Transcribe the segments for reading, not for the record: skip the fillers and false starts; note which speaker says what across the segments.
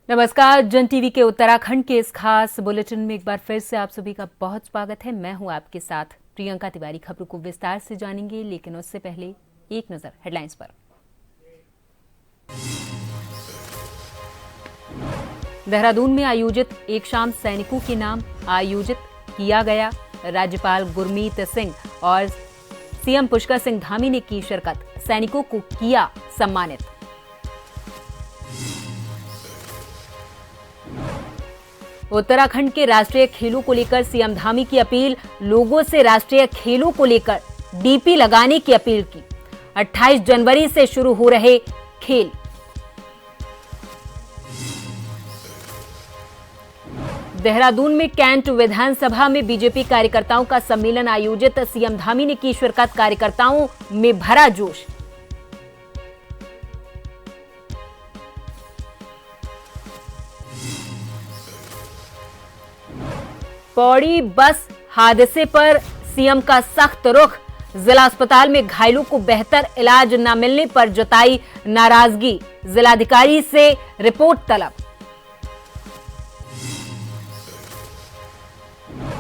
Speaker 1: नमस्कार। जन टीवी के उत्तराखंड के इस खास बुलेटिन में एक बार फिर से आप सभी का बहुत स्वागत है। मैं हूं आपके साथ प्रियंका तिवारी। खबरों को विस्तार से जानेंगे, लेकिन उससे पहले एक नजर हेडलाइंस पर। देहरादून में आयोजित एक शाम सैनिकों के नाम आयोजित किया गया। राज्यपाल गुरमीत सिंह और सीएम पुष्कर सिंह धामी ने की शिरकत। सैनिकों को किया सम्मानित। उत्तराखंड के राष्ट्रीय खेलों को लेकर सीएम धामी की अपील। लोगों से राष्ट्रीय खेलों को लेकर डीपी लगाने की अपील की। 28 जनवरी से शुरू हो रहे खेल। देहरादून में कैंट विधानसभा में बीजेपी कार्यकर्ताओं का सम्मेलन आयोजित। सीएम धामी ने की शिरकत। कार्यकर्ताओं में भरा जोश। पौड़ी बस हादसे पर सीएम का सख्त रुख। जिला अस्पताल में घायलों को बेहतर इलाज न मिलने पर जताई नाराजगी। जिलाधिकारी से रिपोर्ट तलब।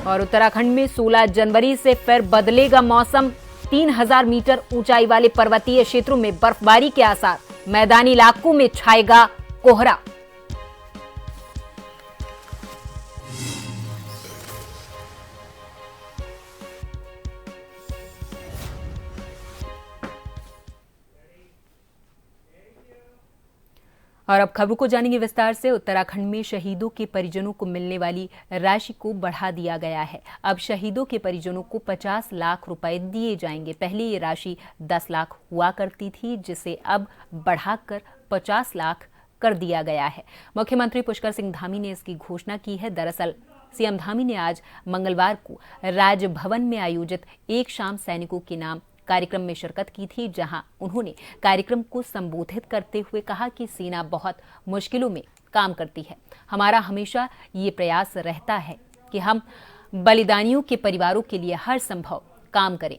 Speaker 1: और उत्तराखंड में 16 जनवरी से फिर बदलेगा मौसम। 3000 मीटर ऊंचाई वाले पर्वतीय क्षेत्रों में बर्फबारी के आसार। मैदानी इलाकों में छाएगा कोहरा। और अब खबरों को जानेंगे विस्तार से। उत्तराखंड में शहीदों के परिजनों को मिलने वाली राशि को बढ़ा दिया गया है। अब शहीदों के परिजनों को 50 लाख रुपए दिए जाएंगे। पहले ये राशि 10 लाख हुआ करती थी, जिसे अब बढ़ाकर 50 लाख कर दिया गया है। मुख्यमंत्री पुष्कर सिंह धामी ने इसकी घोषणा की है। दरअसल सीएम धामी ने आज मंगलवार को राजभवन में आयोजित एक शाम सैनिकों के नाम कार्यक्रम में शिरकत की थी, जहां उन्होंने कार्यक्रम को संबोधित करते हुए कहा कि सेना बहुत मुश्किलों में काम करती है। हमारा हमेशा ये प्रयास रहता है कि हम बलिदानियों के परिवारों के लिए हर संभव काम करें।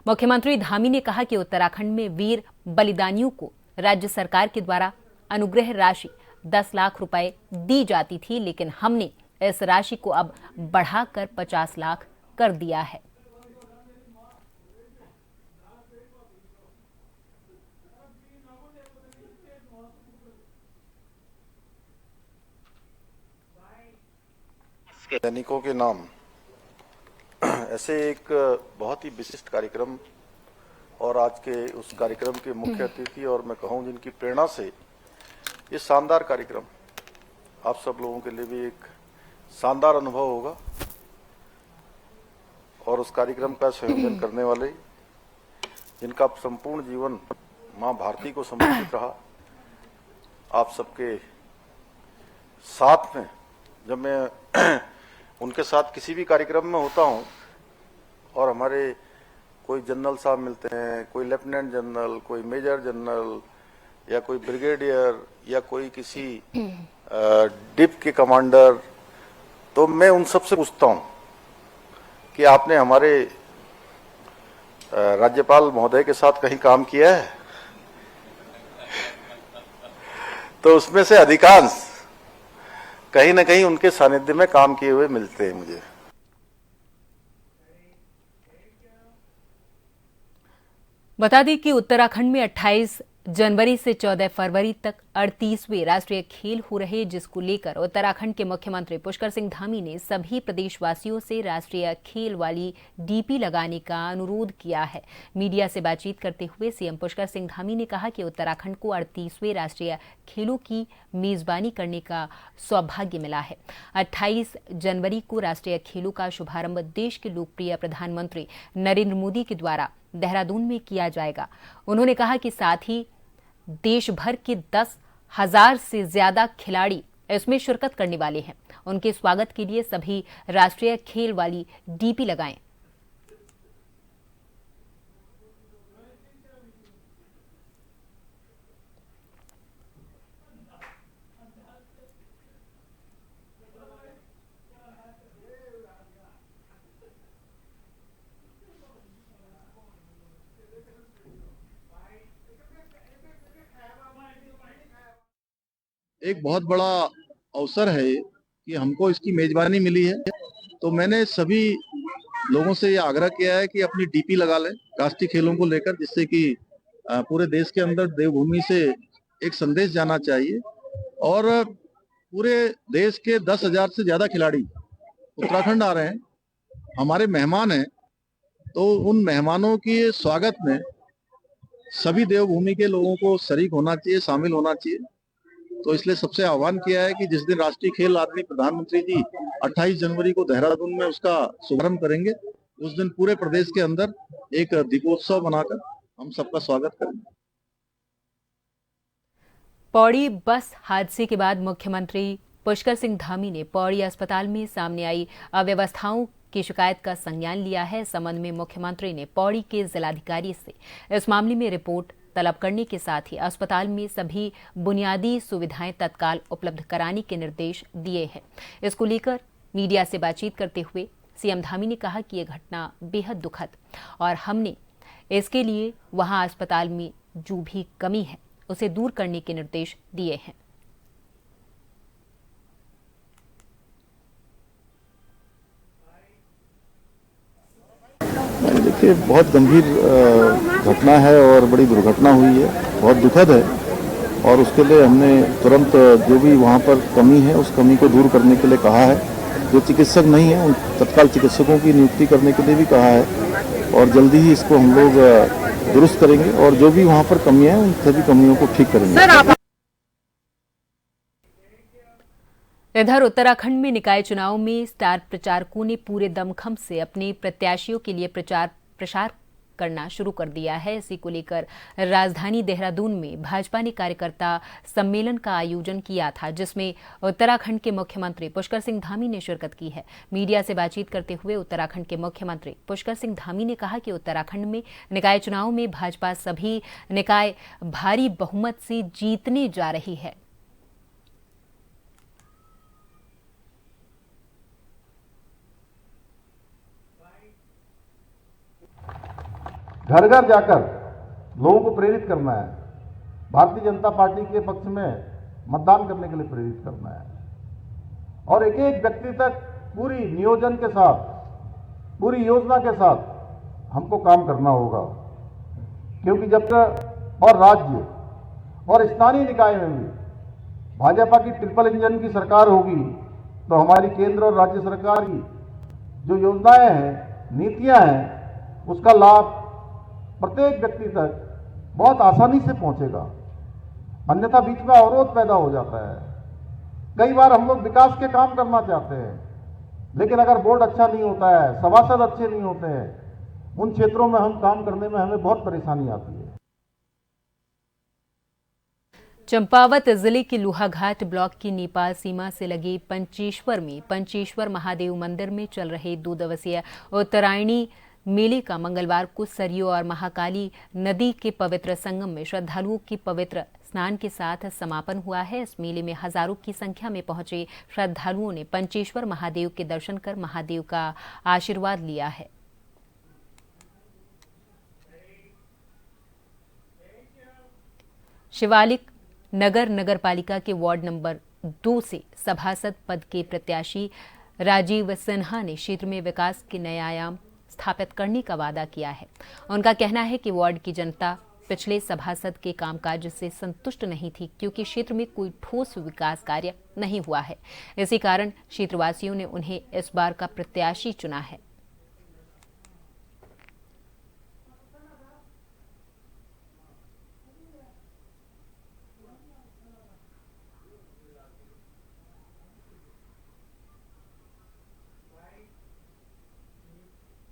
Speaker 1: मुख्यमंत्री धामी ने कहा कि उत्तराखंड में वीर बलिदानियों को राज्य सरकार के द्वारा अनुग्रह राशि 10 लाख रुपए दी जाती थी, लेकिन हमने इस राशि को अब बढ़ाकर 50 लाख कर दिया है।
Speaker 2: सैनिकों के नाम ऐसे एक बहुत ही विशिष्ट कार्यक्रम, और आज के उस कार्यक्रम के मुख्य अतिथि और मैं कहूं जिनकी प्रेरणा से ये शानदार कार्यक्रम आप सब लोगों के लिए भी एक शानदार अनुभव होगा। और उस कार्यक्रम का संयोजन करने वाले, जिनका संपूर्ण जीवन मां भारती को समर्पित रहा, आप सबके साथ में जब मैं उनके साथ किसी भी कार्यक्रम में होता हूं और हमारे कोई जनरल साहब मिलते हैं, कोई लेफ्टिनेंट जनरल, कोई मेजर जनरल या कोई ब्रिगेडियर या कोई किसी डिप के कमांडर, तो मैं उन सबसे पूछता हूं कि आपने हमारे राज्यपाल महोदय के साथ कहीं काम किया है? तो उसमें से अधिकांश कहीं न कहीं उनके सानिध्य में काम किए हुए मिलते हैं मुझे।
Speaker 1: बता दें कि उत्तराखंड में 28 जनवरी से 14 फरवरी तक 38वें राष्ट्रीय खेल हो रहे, जिसको लेकर उत्तराखंड के मुख्यमंत्री पुष्कर सिंह धामी ने सभी प्रदेशवासियों से राष्ट्रीय खेल वाली डीपी लगाने का अनुरोध किया है। मीडिया से बातचीत करते हुए सीएम पुष्कर सिंह धामी ने कहा कि उत्तराखंड को 38वें राष्ट्रीय खेलों की मेजबानी करने का सौभाग्य मिला है। 28 जनवरी को राष्ट्रीय खेलों का शुभारंभ देश के लोकप्रिय प्रधानमंत्री नरेंद्र मोदी के द्वारा देहरादून में किया जाएगा। उन्होंने कहा कि साथ ही देश भर के 10,000 से ज्यादा खिलाड़ी इसमें शिरकत करने वाले हैं। उनके स्वागत के लिए सभी राष्ट्रीय खेल वाली डीपी लगाएं।
Speaker 3: एक बहुत बड़ा अवसर है कि हमको इसकी मेजबानी मिली है, तो मैंने सभी लोगों से ये आग्रह किया है कि अपनी डीपी लगा लें राष्ट्रीय खेलों को लेकर, जिससे कि पूरे देश के अंदर देवभूमि से एक संदेश जाना चाहिए। और पूरे देश के 10,000 से ज्यादा खिलाड़ी उत्तराखंड आ रहे हैं, हमारे मेहमान हैं, तो उन मेहमानों के स्वागत में सभी देवभूमि के लोगों को शरीक होना चाहिए, शामिल होना चाहिए। तो इसलिए सबसे आह्वान किया है कि जिस दिन राष्ट्रीय खेल आदरणीय प्रधानमंत्री जी 28 जनवरी को देहरादून में उसका शुभारंभ करेंगे, उस दिन पूरे प्रदेश के अंदर एक दीपोत्सव बनाकर हम सबका स्वागत करेंगे।
Speaker 1: पौड़ी बस हादसे के बाद मुख्यमंत्री पुष्कर सिंह धामी ने पौड़ी अस्पताल में सामने आई अव्यवस्थाओं की शिकायत का संज्ञान लिया है। इस संबंध में मुख्यमंत्री ने पौड़ी के जिलाधिकारी से इस मामले में रिपोर्ट तलब करने के साथ ही अस्पताल में सभी बुनियादी सुविधाएं तत्काल उपलब्ध कराने के निर्देश दिए हैं। इसको लेकर मीडिया से बातचीत करते हुए सीएम धामी ने कहा कि यह घटना बेहद दुखद और हमने इसके लिए वहां अस्पताल में जो भी कमी है उसे दूर करने के निर्देश दिए हैं।
Speaker 3: देखिए, बहुत गंभीर घटना है और बड़ी दुर्घटना हुई है, बहुत दुखद है, और उसके लिए हमने तुरंत जो भी वहाँ पर कमी है उस कमी को दूर करने के लिए कहा है। जो चिकित्सक नहीं है उन तत्काल चिकित्सकों की नियुक्ति करने के लिए भी कहा है, और जल्दी ही इसको हम लोग दुरुस्त करेंगे और जो भी वहाँ पर कमियां हैं उन सभी कमियों को ठीक करेंगे।
Speaker 1: इधर उत्तराखंड में निकाय चुनाव में स्टार प्रचारकों ने पूरे दमखम से अपने प्रत्याशियों के लिए प्रचार करना शुरू कर दिया है। इसी को लेकर राजधानी देहरादून में भाजपा ने कार्यकर्ता सम्मेलन का आयोजन किया था, जिसमें उत्तराखंड के मुख्यमंत्री पुष्कर सिंह धामी ने शिरकत की है। मीडिया से बातचीत करते हुए उत्तराखंड के मुख्यमंत्री पुष्कर सिंह धामी ने कहा कि उत्तराखंड में निकाय चुनाव में भाजपा सभी निकाय भारी बहुमत से जीतने जा रही है।
Speaker 4: घर घर जाकर लोगों को प्रेरित करना है, भारतीय जनता पार्टी के पक्ष में मतदान करने के लिए प्रेरित करना है, और एक एक व्यक्ति तक पूरी नियोजन के साथ, पूरी योजना के साथ हमको काम करना होगा। क्योंकि जब तक और राज्य और स्थानीय निकाय में भी भाजपा की ट्रिपल इंजन की सरकार होगी, तो हमारी केंद्र और राज्य सरकार की जो योजनाएं हैं, नीतियां हैं, उसका लाभ प्रत्येक व्यक्ति तक बहुत आसानी से पहुंचेगा। अन्यथा बीच में अवरोध पैदा हो जाता है। कई बार हम लोग विकास के काम करना चाहते हैं, लेकिन अगर बोर्ड अच्छा नहीं होता है, सभासद अच्छे नहीं होते हैं, उन क्षेत्रों में हम काम करने में हमें बहुत परेशानी आती है।
Speaker 1: चंपावत जिले के लोहाघाट ब्लॉक की नेपाल सीमा से लगे पंचेश्वर में पंचेश्वर महादेव मंदिर में चल रहे 2 दिवसीय उत्तरायणी मेले का मंगलवार को सरयू और महाकाली नदी के पवित्र संगम में श्रद्धालुओं के पवित्र स्नान के साथ समापन हुआ है। इस मेले में हजारों की संख्या में पहुंचे श्रद्धालुओं ने पंचेश्वर महादेव के दर्शन कर महादेव का आशीर्वाद लिया है। शिवालिक नगर पालिका के वार्ड नंबर 2 से सभासद पद के प्रत्याशी राजीव सिन्हा ने क्षेत्र में विकास के नए आयाम स्थापित करने का वादा किया है। उनका कहना है कि वार्ड की जनता पिछले सभासद के कामकाज से संतुष्ट नहीं थी, क्योंकि क्षेत्र में कोई ठोस विकास कार्य नहीं हुआ है। इसी कारण क्षेत्रवासियों ने उन्हें इस बार का प्रत्याशी चुना है।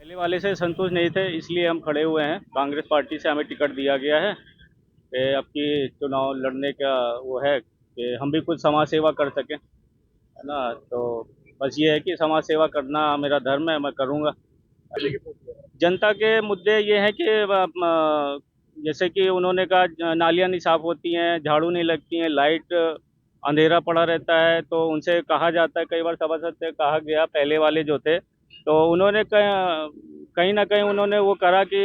Speaker 5: पहले वाले से संतुष्ट नहीं थे, इसलिए हम खड़े हुए हैं। कांग्रेस पार्टी से हमें टिकट दिया गया है कि अब की चुनाव लड़ने का वो है कि हम भी कुछ समाज सेवा कर सकें, है ना। तो बस ये है कि समाज सेवा करना मेरा धर्म है, मैं करूँगा। जनता के मुद्दे ये हैं कि जैसे कि उन्होंने कहा नालियाँ नहीं साफ होती हैं, झाड़ू नहीं लगती हैं, लाइट अंधेरा पड़ा रहता है, तो उनसे कहा जाता है, कई बार सभासद से कहा गया पहले वाले जो थे, तो उन्होंने कहीं ना कहीं उन्होंने वो करा कि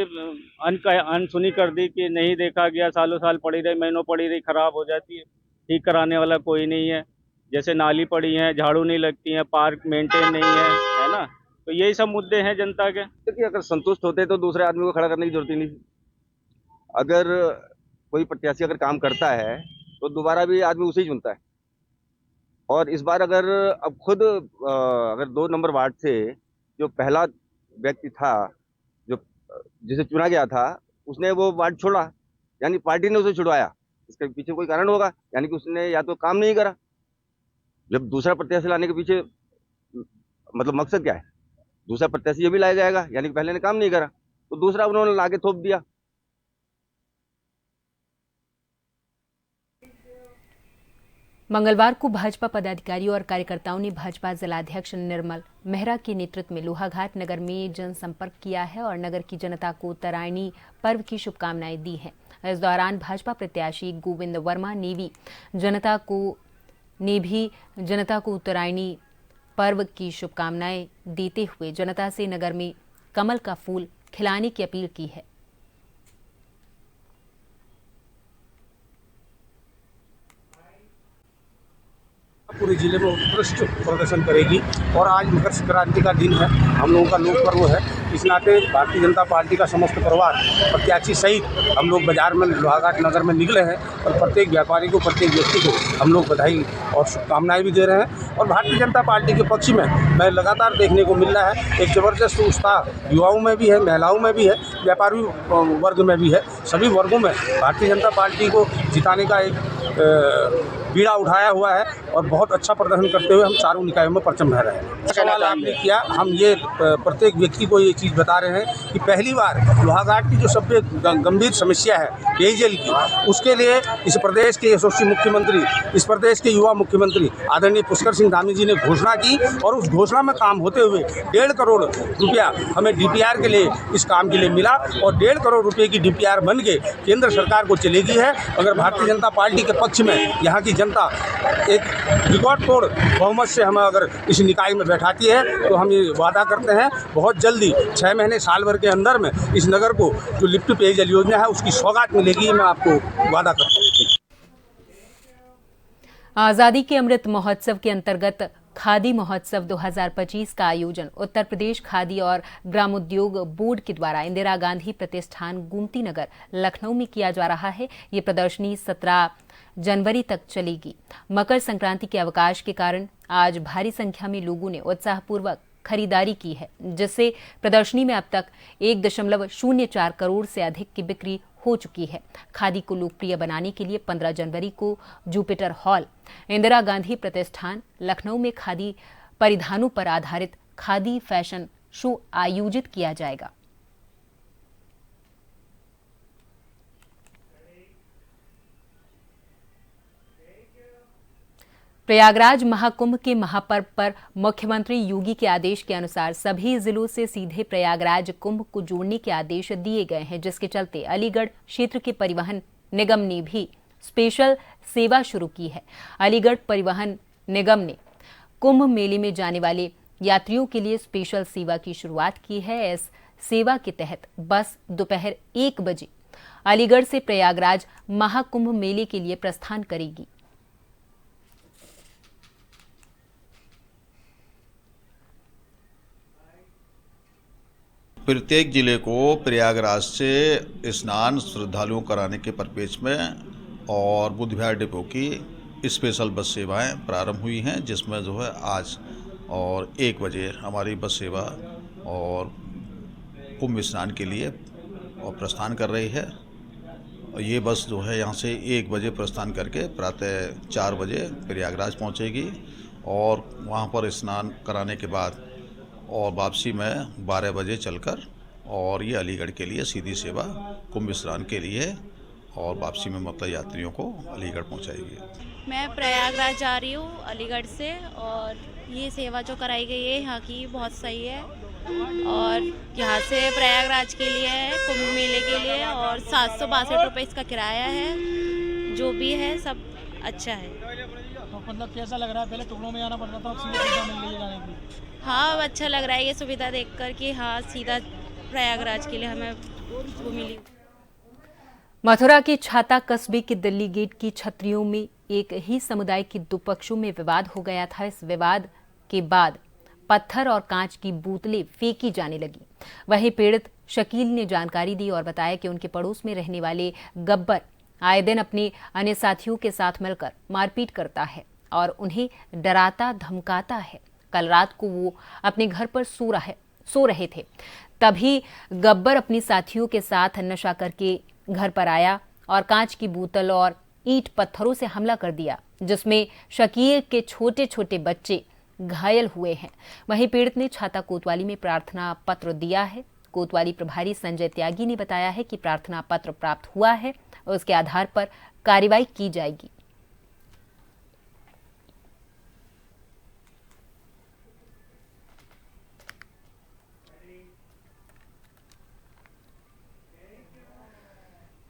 Speaker 5: अनसुनी कर दी कि नहीं देखा गया, सालों साल पड़ी रही, महीनों पड़ी रही, खराब हो जाती है, ठीक कराने वाला कोई नहीं है। जैसे नाली पड़ी है, झाड़ू नहीं लगती है, पार्क मेंटेन नहीं है ना। तो यही सब मुद्दे हैं जनता के।
Speaker 6: देखिए, अगर संतुष्ट होते तो दूसरे आदमी को खड़ा करने की जरूरत ही नहीं। अगर कोई प्रत्याशी अगर काम करता है तो दोबारा भी आदमी उसे ही चुनता है। और इस बार अगर अब खुद अगर 2 नंबर वार्ड से जो पहला व्यक्ति था जो जिसे चुना गया था, उसने वो वार्ड छोड़ा, यानी पार्टी ने उसे छुड़वाया। इसके पीछे कोई कारण होगा, यानी कि उसने या तो काम नहीं करा। जब दूसरा प्रत्याशी लाने के पीछे मतलब मकसद क्या है? दूसरा प्रत्याशी ये भी लाया जाएगा, यानी कि पहले ने काम नहीं करा तो दूसरा उन्होंने लाके थोप दिया।
Speaker 1: मंगलवार को भाजपा पदाधिकारियों और कार्यकर्ताओं ने भाजपा जिलाध्यक्ष निर्मल मेहरा के नेतृत्व में लोहाघाट नगर में जनसंपर्क किया है और नगर की जनता को उत्तरायणी पर्व की शुभकामनाएं दी हैं। इस दौरान भाजपा प्रत्याशी गोविंद वर्मा ने भी जनता को उत्तरायणी पर्व की शुभकामनाएं देते हुए जनता से नगर में कमल का फूल खिलाने की अपील की है।
Speaker 7: पूरे जिले में उत्कृष्ट प्रदर्शन करेगी। और आज मकर संक्रांति का दिन है, हम लोगों का लोक पर्व है। इस नाते भारतीय जनता पार्टी का समस्त परिवार प्रत्याशी सहित हम लोग बाजार में लोहाघाट नगर में निकले हैं और प्रत्येक व्यापारी को, प्रत्येक व्यक्ति को हम लोग बधाई और शुभकामनाएं भी दे रहे हैं। और भारतीय जनता पार्टी के पक्ष में मैं लगातार देखने को मिल रहा है एक जबरदस्त उत्साह युवाओं में भी है, महिलाओं में भी है, व्यापारी वर्ग में भी है। सभी वर्गों में भारतीय जनता पार्टी को जिताने का एक बीड़ा उठाया हुआ है और बहुत अच्छा प्रदर्शन करते हुए हम चारों निकायों में परचम लहरा रहे हैं। सवाल आपने किया, हम ये प्रत्येक व्यक्ति को ये चीज़ बता रहे हैं कि पहली बार लोहाघाट की जो सबसे गंभीर समस्या है पेयजल की, उसके लिए इस प्रदेश के यशस्वी मुख्यमंत्री, इस प्रदेश के युवा मुख्यमंत्री आदरणीय पुष्कर सिंह धामी जी ने घोषणा की और उस घोषणा में काम होते हुए 1.5 करोड़ रुपया हमें DPR के लिए इस काम के लिए मिला और 1.5 करोड़ रुपये की DPR बन के केंद्र सरकार को चलेगी है। अगर भारतीय जनता पार्टी के पक्ष में यहाँ की जनता एक रिकॉर्ड तोड़ बहुमत से हमें अगर इस निकाय में बैठाती है तो हम ये वादा करते हैं बहुत जल्दी 6 महीने साल भर के अंदर में इस नगर को जो लिफ्ट पेयजल योजना है उसकी सौगात मिलेगी। मैं आपको वादा करता हूँ।
Speaker 1: आजादी के अमृत महोत्सव के अंतर्गत खादी महोत्सव 2025 का आयोजन उत्तर प्रदेश खादी और ग्रामोद्योग बोर्ड के द्वारा इंदिरा गांधी प्रतिष्ठान गोमती नगर लखनऊ में किया जा रहा है। ये प्रदर्शनी 17 जनवरी तक चलेगी। मकर संक्रांति के अवकाश के कारण आज भारी संख्या में लोगों ने उत्साहपूर्वक खरीदारी की है, जिससे प्रदर्शनी में अब तक 1.04 करोड़ से अधिक की बिक्री हो चुकी है। खादी को लोकप्रिय बनाने के लिए 15 जनवरी को जुपिटर हॉल इंदिरा गांधी प्रतिष्ठान लखनऊ में खादी परिधानों पर आधारित खादी फैशन शो आयोजित किया जाएगा। प्रयागराज महाकुंभ के महापर्व पर मुख्यमंत्री योगी के आदेश के अनुसार सभी जिलों से सीधे प्रयागराज कुंभ को जोड़ने के आदेश दिए गए हैं, जिसके चलते अलीगढ़ क्षेत्र के परिवहन निगम ने भी स्पेशल सेवा शुरू की है। अलीगढ़ परिवहन निगम ने कुंभ मेले में जाने वाले यात्रियों के लिए स्पेशल सेवा की शुरुआत की है। इस सेवा के तहत बस दोपहर 1 बजे अलीगढ़ से प्रयागराज महाकुंभ मेले के लिए प्रस्थान करेगी।
Speaker 8: प्रत्येक जिले को प्रयागराज से स्नान श्रद्धालुओं कराने के परिप्रेक्ष्य में और बुध विहार डिपो की स्पेशल बस सेवाएं प्रारंभ हुई हैं, जिसमें जो है आज और 1 बजे हमारी बस सेवा और कुंभ स्नान के लिए और प्रस्थान कर रही है। और ये बस जो है यहाँ से 1 बजे प्रस्थान करके प्रातः 4 बजे प्रयागराज पहुँचेगी और वहाँ पर स्नान कराने के बाद और वापसी में 12 बजे चलकर और ये अलीगढ़ के लिए सीधी सेवा कुंभ स्नान के लिए और वापसी में मतलब यात्रियों को अलीगढ़ पहुंचाएगी।
Speaker 9: मैं प्रयागराज जा रही हूँ अलीगढ़ से और ये सेवा जो कराई गई है यहाँ की बहुत सही है और यहाँ से प्रयागराज के लिए है कुंभ मेले के लिए और 762 रुपये इसका किराया है। जो भी है सब अच्छा है।
Speaker 10: तो मतलब कैसा लग रहा है? पहले टुकड़ों में जाना पड़ता था, अब सीधे सुविधा मिल रही है जाने की।
Speaker 9: हाँ, अच्छा लग रहा है ये सुविधा देखकर कि हाँ सीधा प्रयागराज के लिए हमें वो मिली।
Speaker 1: मथुरा के छाता कस्बे के दिल्ली गेट की छतरियों में एक ही समुदाय के दो पक्षों में विवाद हो गया था। इस विवाद के बाद पत्थर और कांच की बोतलें फेंकी जाने लगी। वहीं पीड़ित शकील ने जानकारी दी और बताया कि उनके पड़ोस में रहने वाले गब्बर आए दिन अपने अन्य साथियों के साथ मिलकर मारपीट करता है और उन्हें डराता धमकाता है। कल रात को वो अपने घर पर सो रहे थे, तभी गब्बर अपने साथियों के साथ नशा करके घर पर आया और कांच की बोतल और ईंट पत्थरों से हमला कर दिया, जिसमें शकील के छोटे छोटे बच्चे घायल हुए हैं। वहीं पीड़ित ने छाता कोतवाली में प्रार्थना पत्र दिया है। कोतवाली प्रभारी संजय त्यागी ने बताया है कि प्रार्थना पत्र प्राप्त हुआ है और उसके आधार पर कार्रवाई की जाएगी।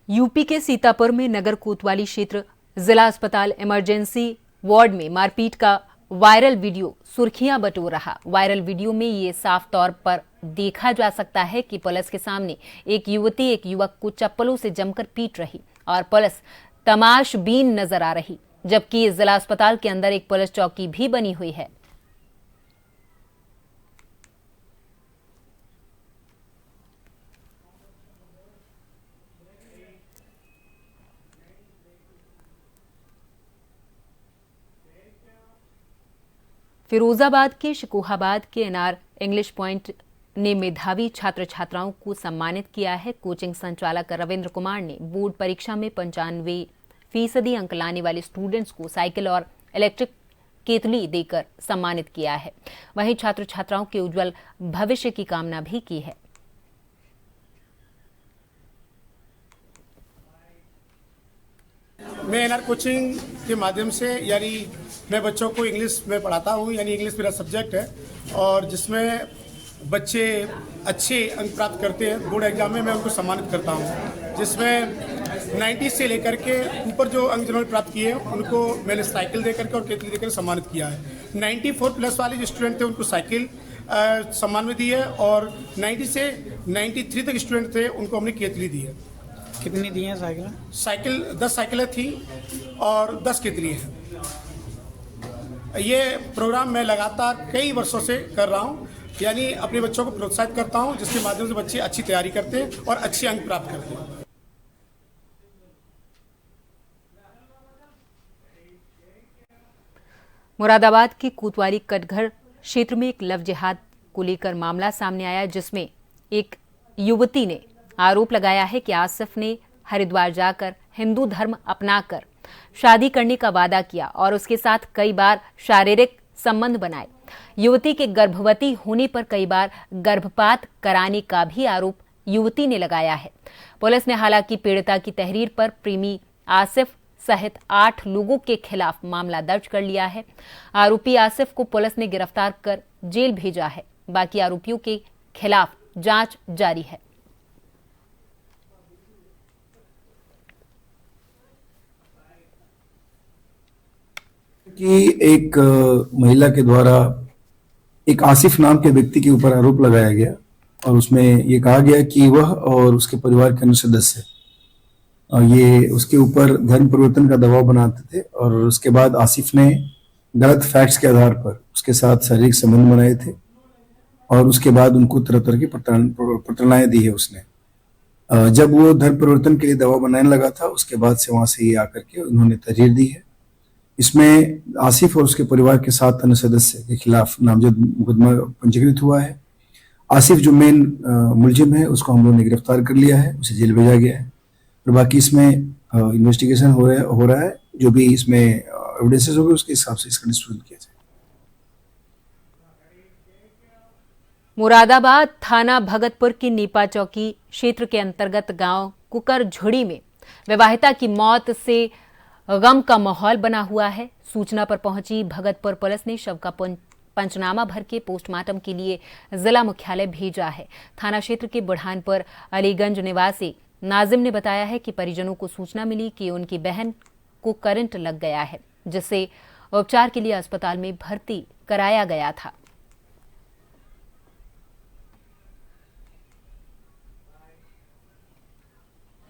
Speaker 1: यूपी के सीतापुर में नगर कोतवाली क्षेत्र जिला अस्पताल इमरजेंसी वार्ड में मारपीट का वायरल वीडियो सुर्खियां बटोर रहा। वायरल वीडियो में ये साफ तौर पर देखा जा सकता है कि पुलिस के सामने एक युवती एक युवक को चप्पलों से जमकर पीट रही और पुलिस तमाशबीन नजर आ रही, जबकि जिला अस्पताल के अंदर एक पुलिस चौकी भी बनी हुई है। फिरोजाबाद के शिकोहाबाद के एनआर इंग्लिश पॉइंट ने मेधावी छात्र छात्राओं को सम्मानित किया है। कोचिंग संचालक रविंद्र कुमार ने बोर्ड परीक्षा में 95% अंक लाने वाले स्टूडेंट्स को साइकिल और इलेक्ट्रिक केतली देकर सम्मानित किया है। वहीं छात्र छात्राओं के उज्जवल भविष्य की कामना भी की है।
Speaker 7: मैं एनआर कोचिंग के माध्यम से यानी मैं बच्चों को इंग्लिश में पढ़ाता हूँ, यानी इंग्लिश मेरा सब्जेक्ट है और जिसमें बच्चे अच्छे अंक प्राप्त करते हैं। बोर्ड एग्जाम में मैं उनको सम्मानित करता हूँ, जिसमें 90 से लेकर के ऊपर जो अंक जिन्होंने प्राप्त किए हैं उनको मैंने साइकिल दे करके और केतली देकर सम्मानित किया है। 94 प्लस वाले जो स्टूडेंट थे उनको साइकिल सम्मान में दी है और 90 से 93 तक स्टूडेंट थे उनको हमने केतली दी है।
Speaker 10: कितनी दी हैं
Speaker 7: साइकिल 10 साइकिलें थी और 10 केतली हैं। ये प्रोग्राम मैं लगातार कई वर्षों से कर रहा हूँ, यानी अपने बच्चों को प्रोत्साहित करता हूँ, जिसके माध्यम से बच्चे अच्छी तैयारी करते हैं और अच्छे अंक प्राप्त करते हैं।
Speaker 1: मुरादाबाद के कोतवाली कटघर क्षेत्र में एक लव जिहाद को लेकर मामला सामने आया, जिसमें एक युवती ने आरोप लगाया है कि आसिफ ने हरिद्वार जाकर हिंदू धर्म अपनाकर शादी करने का वादा किया और उसके साथ कई बार शारीरिक संबंध बनाए। युवती के गर्भवती होने पर कई बार गर्भपात कराने का भी आरोप युवती ने लगाया है। पुलिस ने हालांकि पीड़िता की तहरीर पर प्रेमी आसिफ सहित 8 लोगों के खिलाफ मामला दर्ज कर लिया है। आरोपी आसिफ को पुलिस ने गिरफ्तार कर जेल भेजा है। बाकी आरोपियों के खिलाफ जांच जारी है।
Speaker 11: कि एक महिला के द्वारा एक आसिफ नाम के व्यक्ति के ऊपर आरोप लगाया गया और उसमें ये कहा गया कि वह और उसके परिवार के अन्य सदस्य ये उसके ऊपर धर्म परिवर्तन का दबाव बनाते थे और उसके बाद आसिफ ने गलत फैक्ट्स के आधार पर उसके साथ शारीरिक संबंध बनाए थे और उसके बाद उनको तरह तरह की प्रताड़नाएं दी है उसने। जब वो धर्म परिवर्तन के लिए दबाव बनाने लगा था उसके बाद से वहां से ये आकर के उन्होंने तहरीर दी है। इसमें आसिफ और उसके परिवार के 7 अन्य सदस्य के खिलाफ नामजद मुकदमा पंजीकृत हुआ है। आसिफ जो मेन मुलजिम है उसको हम लोगों ने गिरफ्तार कर लिया है, उसे जेल भेजा गया है और बाकी इसमें इन्वेस्टिगेशन हो रहा है। जो भी इसमें एविडेंसेस होंगे उसके हिसाब से इसका डिस्पोजल किया जाए।
Speaker 1: मुरादाबाद थाना भगतपुर के नीपा चौकी क्षेत्र के अंतर्गत गांव कुकर झुड़ी में विवाहिता की मौत से गम का माहौल बना हुआ है। सूचना पर पहुंची भगतपुर पुलिस ने शव का पंचनामा भर के पोस्टमार्टम के लिए जिला मुख्यालय भेजा है। थाना क्षेत्र के बुढ़ानपुर अलीगंज निवासी नाजिम ने बताया है कि परिजनों को सूचना मिली कि उनकी बहन को करंट लग गया है, जिसे उपचार के लिए अस्पताल में भर्ती कराया गया था।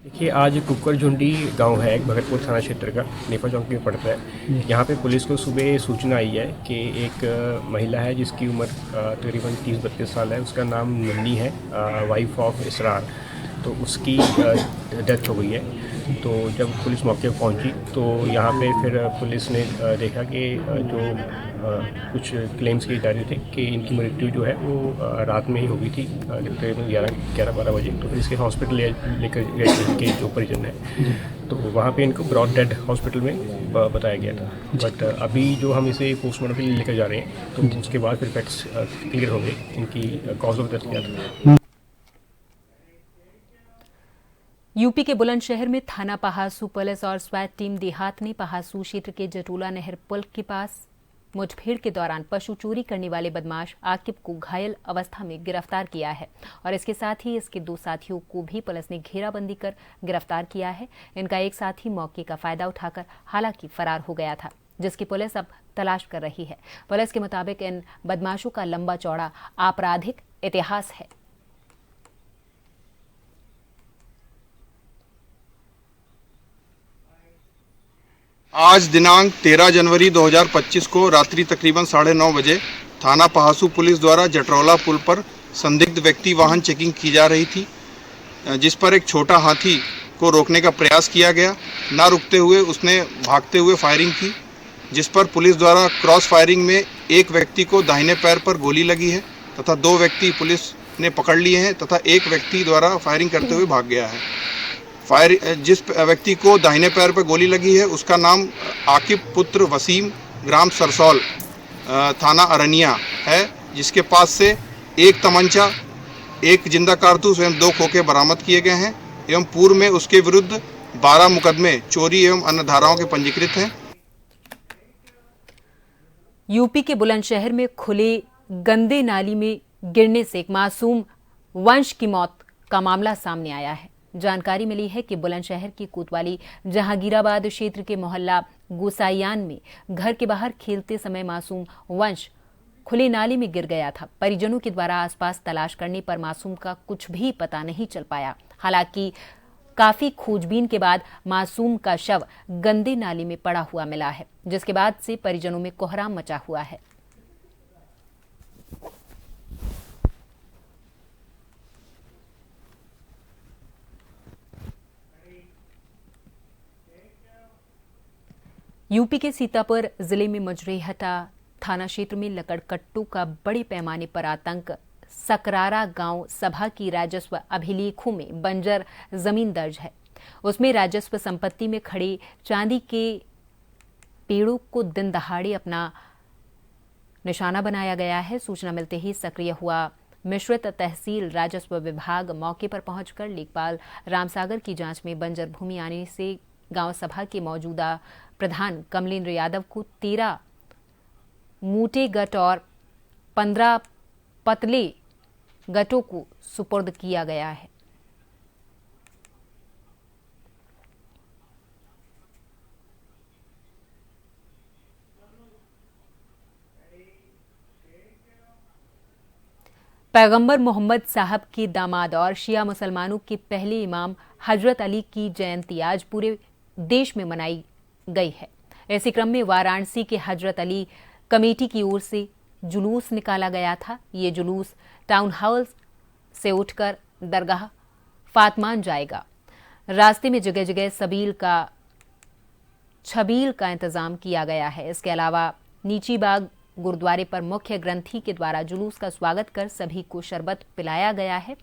Speaker 12: देखिए, आज कुकर झुंडी गांव है, एक भगतपुर थाना क्षेत्र का, नेफा चौक में पड़ता है। यहाँ पे पुलिस को सुबह सूचना आई है कि एक महिला है जिसकी उम्र तकरीबन 30-32 साल है। उसका नाम मुन्नी है, वाइफ ऑफ इसरार। तो उसकी डेथ हो गई है। तो जब पुलिस मौके पर पहुंची तो यहाँ पे फिर पुलिस ने देखा कि जो कुछ क्लेम्स किए जा रहे थे कि इनकी मृत्यु जो है वो रात में ही हो गई थी, तकरीबन 11-12 बजे। तो फिर इसके हॉस्पिटल लेकर गए थे के जो परिजन है, तो वहाँ पे इनको ब्रॉड डेड हॉस्पिटल में बताया गया था। बट अभी जो हम इसे पोस्टमार्टम के लिए लेकर जा रहे हैं, तो उसके बाद फिर फैक्ट्स क्लियर होंगे इनकी कॉज ऑफ डेथ क्या था।
Speaker 1: यूपी के बुलंदशहर में थाना पहासू पुलिस और स्वैट टीम देहात ने पहासू क्षेत्र के जटोला नहर पुल के पास मुठभेड़ के दौरान पशु चोरी करने वाले बदमाश आकिब को घायल अवस्था में गिरफ्तार किया है और इसके साथ ही इसके 2 साथियों को भी पुलिस ने घेराबंदी कर गिरफ्तार किया है। इनका एक साथी मौके का फायदा उठाकर हालांकि फरार हो गया था, जिसकी पुलिस अब तलाश कर रही है। पुलिस के मुताबिक इन बदमाशों का लंबा चौड़ा आपराधिक इतिहास है।
Speaker 13: आज दिनांक 13 जनवरी 2025 को रात्रि तकरीबन 9:30 बजे थाना पहासू पुलिस द्वारा जटरौला पुल पर संदिग्ध व्यक्ति वाहन चेकिंग की जा रही थी, जिस पर एक छोटा हाथी को रोकने का प्रयास किया गया। ना रुकते हुए उसने भागते हुए फायरिंग की, जिस पर पुलिस द्वारा क्रॉस फायरिंग में एक व्यक्ति को दाहिने पैर पर गोली लगी है तथा 2 व्यक्ति पुलिस ने पकड़ लिए हैं तथा एक व्यक्ति द्वारा फायरिंग करते हुए भाग गया है। जिस व्यक्ति को दाहिने पैर पर गोली लगी है उसका नाम आकिब पुत्र वसीम, ग्राम सरसौल, थाना अरनिया है, जिसके पास से एक तमंचा, एक जिंदा कारतूस एवं 2 खोखे बरामद किए गए हैं एवं पूर्व में उसके विरुद्ध 12 मुकदमे चोरी एवं अन्य धाराओं के पंजीकृत हैं।
Speaker 1: यूपी के बुलंदशहर में खुले गंदे नाली में गिरने से एक मासूम वंश की मौत का मामला सामने आया है। जानकारी मिली है कि बुलंदशहर की कोतवाली जहांगीराबाद क्षेत्र के मोहल्ला गोसाइयान में घर के बाहर खेलते समय मासूम वंश खुले नाले में गिर गया था। परिजनों के द्वारा आसपास तलाश करने पर मासूम का कुछ भी पता नहीं चल पाया। हालांकि काफी खोजबीन के बाद मासूम का शव गंदे नाले में पड़ा हुआ मिला है, जिसके बाद से परिजनों में कोहराम मचा हुआ है। यूपी के सीतापुर जिले में मजरेहटा थाना क्षेत्र में लकड़कट्टू का बड़े पैमाने पर आतंक। सकरारा गांव सभा की राजस्व अभिलेखों में बंजर जमीन दर्ज है। उसमें राजस्व संपत्ति में खड़े चांदी के पेड़ों को दिन दहाड़े अपना निशाना बनाया गया है। सूचना मिलते ही सक्रिय हुआ मिश्रित तहसील राजस्व विभाग मौके पर पहुंचकर लेखपाल रामसागर की जांच में बंजर भूमि आने से गांव सभा के मौजूदा प्रधान कमलेंद्र यादव को 13 मोटे गट और 15 पतले गटों को सुपुर्द किया गया है। पैगंबर मोहम्मद साहब के दामाद और शिया मुसलमानों के पहले इमाम हजरत अली की जयंती आज पूरे देश में मनाई गई है। इसी क्रम में वाराणसी के हजरत अली कमेटी की ओर से जुलूस निकाला गया था। ये जुलूस टाउन हॉल से उठकर दरगाह फातमान जाएगा। रास्ते में जगह जगह छबील का इंतजाम किया गया है। इसके अलावा नीची बाग गुरुद्वारे पर मुख्य ग्रंथी के द्वारा जुलूस का स्वागत कर सभी को शरबत पिलाया गया है।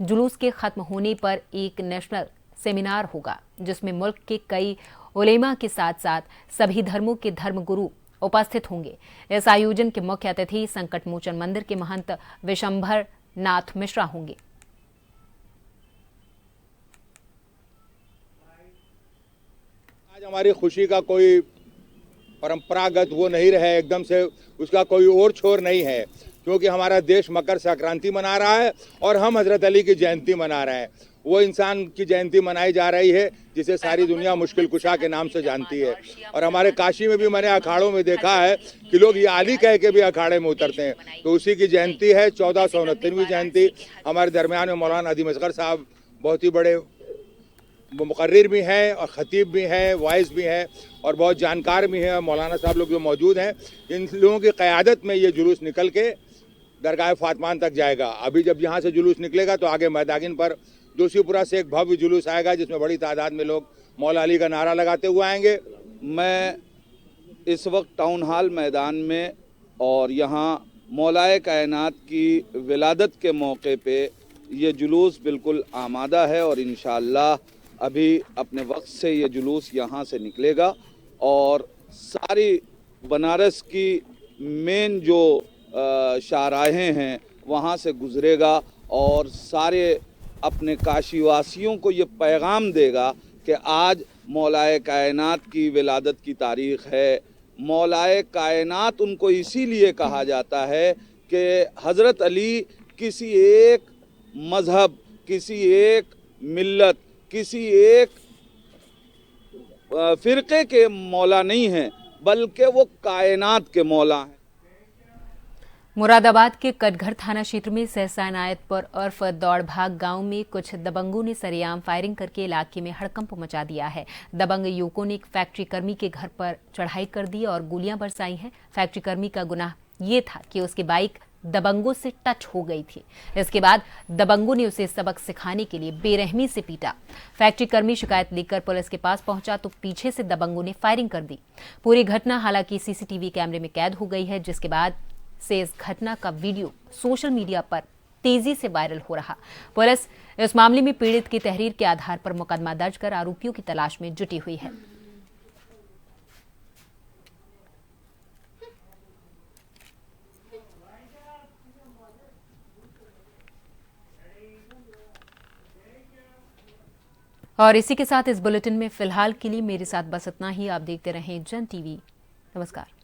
Speaker 1: जुलूस के खत्म होने पर एक नेशनल सेमिनार होगा, जिसमें मुल्क के कई उलेमा के साथ साथ सभी धर्मों के धर्मगुरु उपस्थित होंगे। इस आयोजन के मुख्य अतिथि संकट मोचन मंदिर के महंत विशंभर नाथ मिश्रा होंगे।
Speaker 14: आज हमारी खुशी का कोई परंपरागत वो नहीं रहे, एकदम से उसका कोई और छोर नहीं है, क्योंकि हमारा देश मकर संक्रांति मना रहा है और हम हजरत अली की जयंती मना रहे हैं। वो इंसान की जयंती मनाई जा रही है जिसे सारी दुनिया मुश्किल कुशा के नाम से जानती है। और हमारे काशी में भी मैंने अखाड़ों में देखा है कि लोग ये अली कह के भी अखाड़े में उतरते हैं। तो उसी की जयंती है, 1469वीं जयंती। हमारे दरमियान में मौलाना अदीम असगर साहब बहुत ही बड़े मुकर्रिर भी हैं और ख़तीब भी हैं, वाइस भी हैं और बहुत जानकार भी हैं। मौलाना साहब लोग जो मौजूद हैं, इन लोगों की क़यादत में ये जुलूस निकल के दरगाह फातमान तक जाएगा। अभी जब यहाँ से जुलूस निकलेगा तो आगे मैदागिन पर जोशीपुरा से एक भव्य जुलूस आएगा जिसमें बड़ी तादाद में लोग मौला अली का नारा लगाते हुए आएंगे।
Speaker 15: मैं इस वक्त टाउन हॉल मैदान में और यहाँ मौलाए कायनात की विलादत के मौके पे ये जुलूस बिल्कुल आमादा है और इंशाअल्लाह अभी अपने वक्त से ये जुलूस यहाँ से निकलेगा और सारी बनारस की मेन जो शाहराहें हैं वहाँ से गुज़रेगा और सारे अपने काशीवासियों को ये पैगाम देगा कि आज मौलाए कायनात की विलादत की तारीख़ है। मौलाए कायनात उनको इसीलिए कहा जाता है कि हज़रत अली किसी एक मज़हब, किसी एक मिल्लत, किसी एक फ़िरक़े के मौला नहीं हैं, बल्कि वो कायनात के मौला हैं।
Speaker 1: मुरादाबाद के कटघर थाना क्षेत्र में सहसा इनायतपुर उर्फ दौड़ भाग गांव में कुछ दबंगों ने सरेआम फायरिंग करके इलाके में हड़कंप मचा दिया है। दबंग युवकों ने एक फैक्ट्री कर्मी के घर पर चढ़ाई कर दी और गोलियां बरसाई हैं। फैक्ट्री कर्मी का गुनाह ये था कि उसकी बाइक दबंगों से टच हो गई थी। इसके बाद दबंगों ने उसे सबक सिखाने के लिए बेरहमी से पीटा। फैक्ट्री कर्मी शिकायत लेकर पुलिस के पास पहुंचा तो पीछे से दबंगों ने फायरिंग कर दी। पूरी घटना हालांकि सीसीटीवी कैमरे में कैद हो गई है, जिसके बाद से इस घटना का वीडियो सोशल मीडिया पर तेजी से वायरल हो रहा। पुलिस इस मामले में पीड़ित की तहरीर के आधार पर मुकदमा दर्ज कर आरोपियों की तलाश में जुटी हुई है। और इसी के साथ इस बुलेटिन में फिलहाल के लिए मेरे साथ बस इतना ही। आप देखते रहें जन टीवी। नमस्कार।